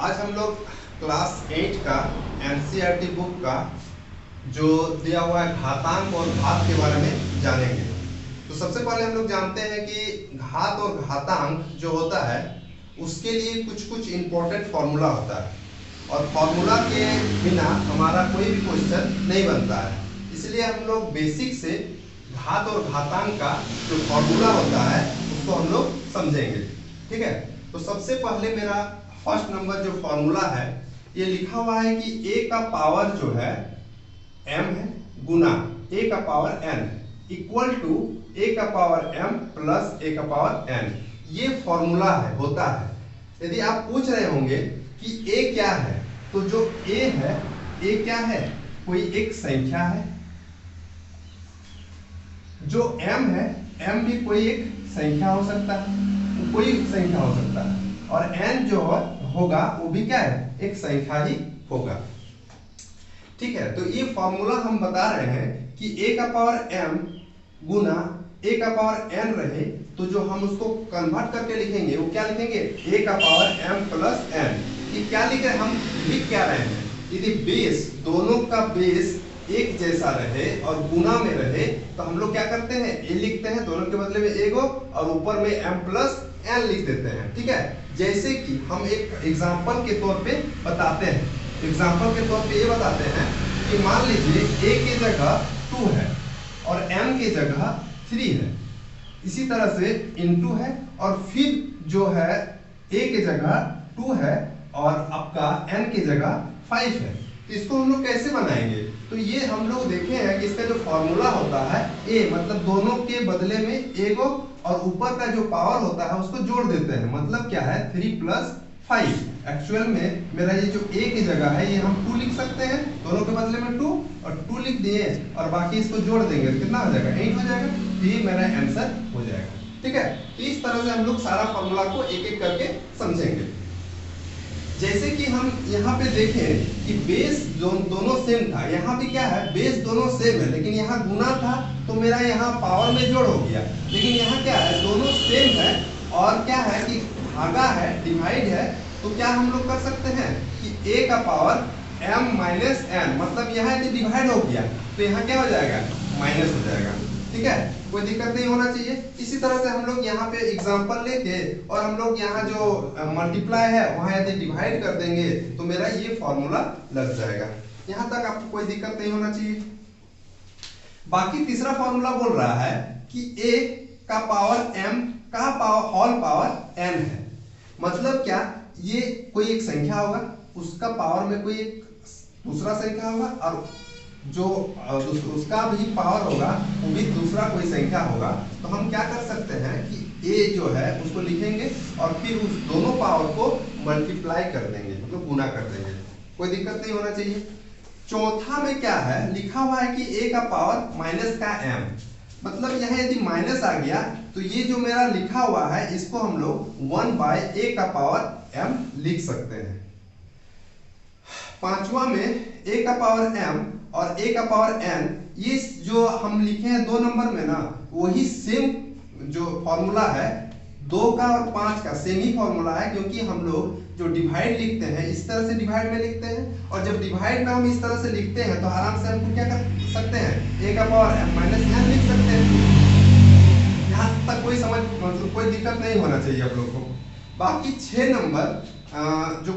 आज हम लोग क्लास 8 का एनसीईआरटी बुक का जो दिया हुआ है घातांक और घात के बारे में जानेंगे। तो सबसे पहले हम लोग जानते हैं कि घात और घातांक जो होता है उसके लिए कुछ कुछ इम्पोर्टेंट फॉर्मूला होता है और फॉर्मूला के बिना हमारा कोई भी क्वेश्चन नहीं बनता है। इसलिए हम लोग बेसिक से घात और घातांक का जो फॉर्मूला होता है उसको हम लोग समझेंगे। ठीक है, तो सबसे पहले मेरा फर्स्ट नंबर जो फॉर्मूला है ये लिखा हुआ है कि a का पावर जो है m है गुना a का power n equal to a का पावर m प्लस a का पावर n। ये फॉर्मूला है होता है। यदि आप पूछ रहे होंगे कि a क्या है, तो जो a है, a क्या है, कोई एक संख्या है। जो m है, m भी कोई एक संख्या हो सकता है, कोई संख्या हो सकता है, और n जो होगा वो भी क्या है, एक संख्या ही होगा। ठीक है, तो ये फॉर्मूला हम बता रहे हैं कि a का पावर m गुना a का पावर n रहे, तो जो हम उसको कन्वर्ट करके लिखेंगे वो क्या लिखेंगे, a का पावर m प्लस n। ये क्या लिख रहे हैं, हम लिख क्या रहे हैं, यदि बेस दोनों का बेस एक जैसा रहे और गुना में रहे तो हम लोग क्या करते हैं, a लिखते हैं दोनों के बदले में a को और ऊपर में m प्लस n लिख देते हैं। ठीक है, जैसे कि हम एक एग्जांपल के तौर पे बताते हैं। एग्जांपल के तौर पे ये बताते हैं कि मान लीजिए a की जगह 2 है और m की जगह 3 है। इसी तरह से इनटू है और फिर जो है a की जगह 2 है और आपका n की जगह 5 है। तो इसको हम लोग कैसे बनाएंगे, तो ये हम लोग देखे हैं कि इसका जो फॉर्मूला होता है a मतलब दोनों के बदले में a को और ऊपर का जो पावर होता है उसको जोड़ देते हैं। मतलब क्या है, 3 प्लस 5। एक्चुअल में मेरा ये जो a की जगह है ये हम 2 लिख सकते हैं, दोनों के बदले में 2 और 2 लिख दिए और बाकी इसको जोड़ देंगे तो कितना हो जाएगा, 8 हो जाएगा। तो ये मेरा आंसर हो जाएगा। ठीक है, तो इस तरह से हम लोग सारा फॉर्मूला को एक एक करके समझेंगे। जैसे कि हम यहाँ पे देखें कि बेस दोनों सेम था, यहाँ भी क्या है, बेस दोनों सेम है, लेकिन यहाँ गुना था तो मेरा यहाँ पावर में जोड़ हो गया। लेकिन यहाँ क्या है, दोनों सेम है और क्या है कि भागा है, डिवाइड है, तो क्या हम लोग कर सकते हैं कि a का पावर m माइनस n, मतलब यहाँ यदि डिवाइड हो गया तो यहाँ क्या हो जाएगा, माइनस हो जाएगा। ठीक है, कोई दिक्कत नहीं होना चाहिए। इसी तरह से हम लोग यहाँ पे एग्जांपल लेके और हम लोग यहाँ जो मल्टीप्लाई है वहाँ यदि डिवाइड कर देंगे तो मेरा ये फॉर्मूला लग जाएगा। यहाँ तक आपको कोई दिक्कत नहीं होना चाहिए। बाकी तीसरा फॉर्मूला बोल रहा है कि a का पावर m का पावर होल पावर n है। मतलब क्या, ये कोई एक संख्या होगा, उसका पावर में कोई एक दूसरा संख्या होगा और जो उसका भी पावर होगा वो भी दूसरा कोई संख्या होगा। तो हम क्या कर सकते हैं कि a जो है उसको लिखेंगे और फिर उस दोनों पावर को मल्टीप्लाई कर देंगे, मतलब गुना कर देंगे। कोई दिक्कत नहीं होना चाहिए। चौथा में क्या है, लिखा हुआ है कि a का पावर माइनस का m, मतलब यहाँ यदि माइनस आ गया तो ये जो मेरा लिखा हुआ है इसको हम लोग 1/a का पावर m लिख सकते हैं। पांचवा में a का पावर m और a का पावर n, ये जो हम लिखे हैं 2 नंबर में ना, वही सेम जो फॉर्मूला है 2 का और 5 का सेम ही फॉर्मूला है, क्योंकि हम लोग जो डिवाइड लिखते हैं इस तरह से डिवाइड में लिखते हैं और जब डिवाइड में हम इस तरह से लिखते हैं तो आराम से हम क्या कर सकते हैं, a का पावर m माइनस n लिख सकते हैं। यहाँ तक कोई समझ, मतलब कोई दिक्कत नहीं होना चाहिए आप लोग को। बाकी 6 नंबर जो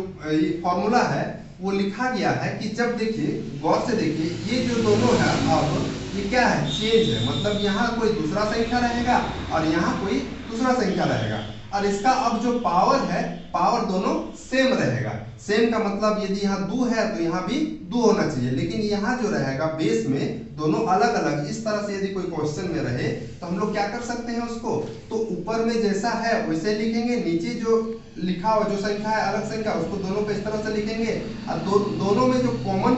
फॉर्मूला है वो लिखा गया है कि जब देखिए गौर से देखिए, ये जो दोनों है अब ये क्या है, चेंज है, मतलब यहाँ कोई दूसरा संख्या रहेगा और यहाँ कोई दूसरा संख्या रहेगा और इसका अब जो पावर है, पावर दोनों सेम रहेगा। सेम का मतलब यदि यहाँ 2 है तो यहाँ भी 2 होना चाहिए, लेकिन यहाँ जो रहेगा बेस में दोनों अलग अलग। इस तरह से यदि कोई क्वेश्चन में रहे तो हम लोग क्या कर सकते हैं, उसको तो ऊपर में जैसा है वैसे लिखेंगे, नीचे जो लिखा हुआ जो संख्या है अलग संख्या उसको दोनों पे इस तरह से लिखेंगे और दोनों में जो कॉमन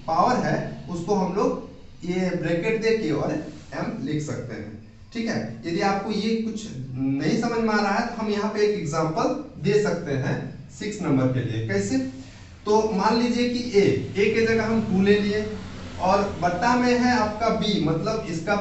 पावर है उसको हम लोग ये ब्रैकेट दे के और m लिख सकते हैं। ठीक है, यदि आपको ये कुछ नहीं समझ में आ रहा है तो हम यहाँ पे एक एग्जांपल दे सकते हैं 6 नंबर के लिए। कैसे, तो मान लीजिए कि a के जगह हम 2 ले लिए और बट्टा में है आपका b, मतलब इसका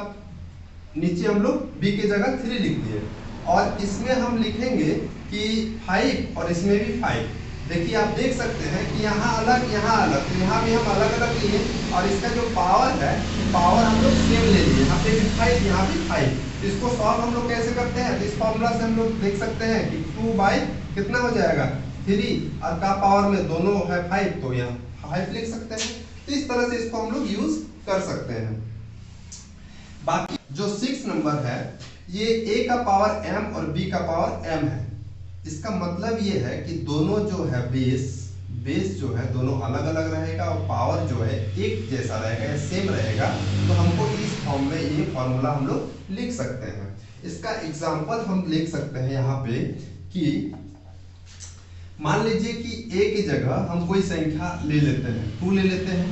नीचे हम लोग b की जगह 3 लिख दिए और इसमें हम लिखेंगे कि 5 और इसमें भी 5। देखिए आप देख सकते हैं कि यहाँ अलग यहाँ अलग, तो यहाँ भी हम अलग अलग लिए और इसका जो पावर है पावर हम लोग सेम ले लिए, यहाँ पे भी 5 यहाँ भी 5। तो इसको सॉल्व हम लोग कैसे करते हैं, तो इस फॉर्मूला से हम लोग देख सकते हैं कि 2 बाई कितना हो जाएगा 3 और का पावर में दोनों है 5, तो यहाँ 5 लिख सकते हैं। तो इस तरह से इसको हम लोग यूज कर सकते हैं। बाकी जो 6 नंबर है ये a का पावर m और b का पावर m है। इसका मतलब ये है कि दोनों जो है बेस जो है दोनों अलग अलग रहेगा और पावर जो है एक जैसा रहेगा या सेम रहेगा। तो हमको इस फॉर्म में ये फॉर्मूला हम लोग लिख सकते हैं। इसका एग्जांपल हम लिख सकते हैं यहाँ पे कि मान लीजिए कि a की जगह हम कोई संख्या ले लेते हैं 2 ले लेते हैं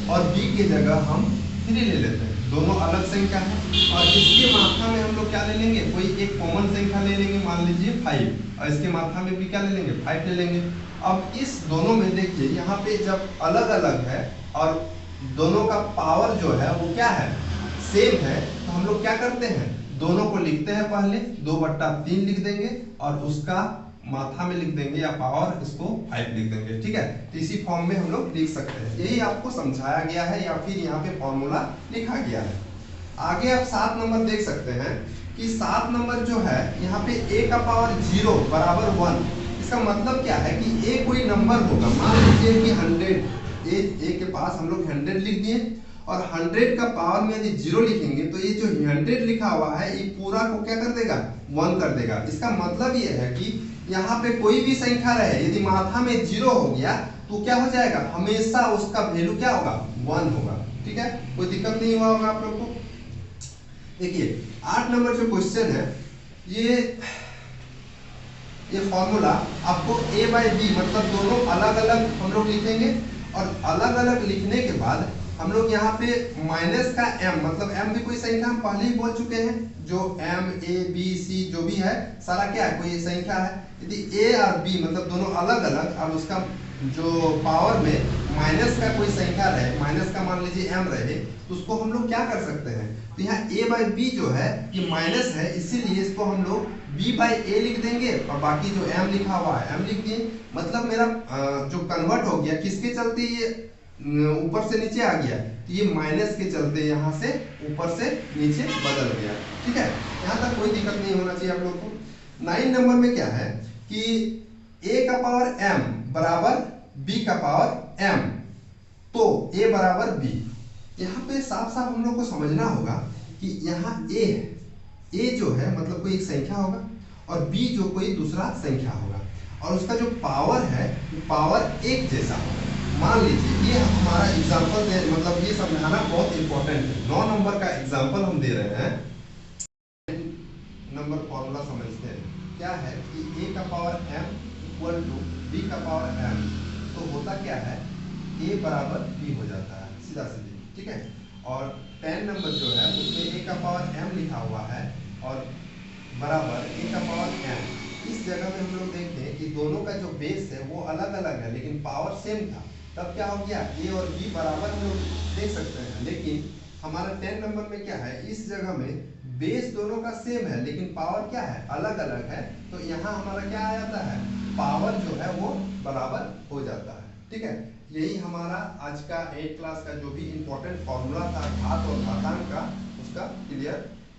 और b की जगह हम 3 ले लेते हैं, दोनों अलग संख्या है और इसके मात्रा में हम लोग क्या ले लेंगे, कोई एक कॉमन संख्या ले लेंगे, मान लीजिए 5 और इसके मात्रा में भी क्या ले लेंगे 5 ले लेंगे। अब इस दोनों में देखिए यहाँ पे जब अलग अलग है और दोनों का पावर जो है वो क्या है सेम है, तो हम लोग क्या करते हैं दोनों को लिखते हैं, पहले 2/3 लिख देंगे और उसका मात्रा में लिख देंगे या पावर इसको 5 लिख देंगे, ठीक है। तो इसी फॉर्म में हम लोग लिख सकते हैं, यही आपको समझाया गया है या फिर यहाँ पे फॉर्मूला लिखा गया है। आगे आप 7 नंबर देख सकते हैं कि 7 नंबर जो है यहाँ पे a का पावर 0 बराबर 1। इसका मतलब क्या है कि a कोई नंबर होगा, मान लीजिए कि 100, a के पास हम लोग 100 लिख दिए और 100 का पावर में यदि 0 लिखेंगे तो ये जो 100 लिखा हुआ है ये पूरा को क्या कर देगा 1 कर देगा। इसका मतलब ये है कि यहाँ पे कोई भी संख्या रहे यदि मात्रा में 0 हो गया तो क्या हो जाएगा, हमेशा उसका वैल्यू क्या होगा 1 होगा, ठीक है। कोई दिक्कत नहीं हुआ होगा आप लोग को। देखिए 8 नंबर जो क्वेश्चन है ये फॉर्मूला आपको a बाई बी मतलब दोनों अलग अलग हम लोग लिखेंगे और अलग अलग लिखने के बाद हम लोग यहाँ पे माइनस का m मतलब m भी कोई संख्या हम पहले ही बोल चुके हैं, जो m a b c जो भी है सारा क्या है कोई संख्या है। यदि a और b मतलब दोनों अलग अलग और उसका जो पावर में माइनस का कोई संख्या रहे, माइनस का मान लीजिए m रहे, तो उसको हम लोग क्या कर सकते हैं, तो यहाँ a बाई बी जो है ये माइनस है इसीलिए इसको हम लोग b बाई a लिख देंगे और बाकी जो m लिखा हुआ है m लिख दिए। मतलब मेरा जो कन्वर्ट हो गया किसके चलते ये ऊपर से नीचे आ गया, तो ये माइनस के चलते यहाँ से ऊपर से नीचे बदल गया, ठीक है। यहाँ तक कोई दिक्कत नहीं होना चाहिए आप लोग को। 9 नंबर में क्या है कि a का पावर m बराबर b का पावर m, तो a बराबर b। यहाँ पे साफ साफ हम लोग को समझना होगा कि यहाँ a है, a जो है मतलब कोई एक संख्या होगा और b जो कोई दूसरा संख्या होगा और उसका जो पावर है पावर एक जैसा होगा। मान लीजिए ये हमारा एग्जांपल दे, मतलब ये समझाना बहुत इंपॉर्टेंट है। 9 नंबर का एग्जांपल हम दे रहे हैं। नंबर फॉर्मूला समझते हैं क्या है कि a का power m equal to b का पावर m, तो होता क्या है a बराबर b हो जाता है सीधा सीधी, ठीक है। और 10 नंबर जो है उसमें a का पावर m लिखा हुआ है और बराबर a का पावर m। इस जगह में हम लोग देखें कि दोनों का जो बेस है वो अलग अलग है लेकिन पावर सेम था, तब क्या हो गया a और b बराबर हम लोग देख सकते हैं। लेकिन हमारा 10 नंबर में क्या है, इस जगह में बेस दोनों का सेम है लेकिन पावर क्या है अलग अलग है, तो यहाँ हमारा क्या आ जाता है पावर जो है वो बराबर हो जाता है, ठीक है। यही हमारा आज का 8 क्लास का जो भी इंपॉर्टेंट फॉर्मूला था घात और घातांक का उसका क्लियर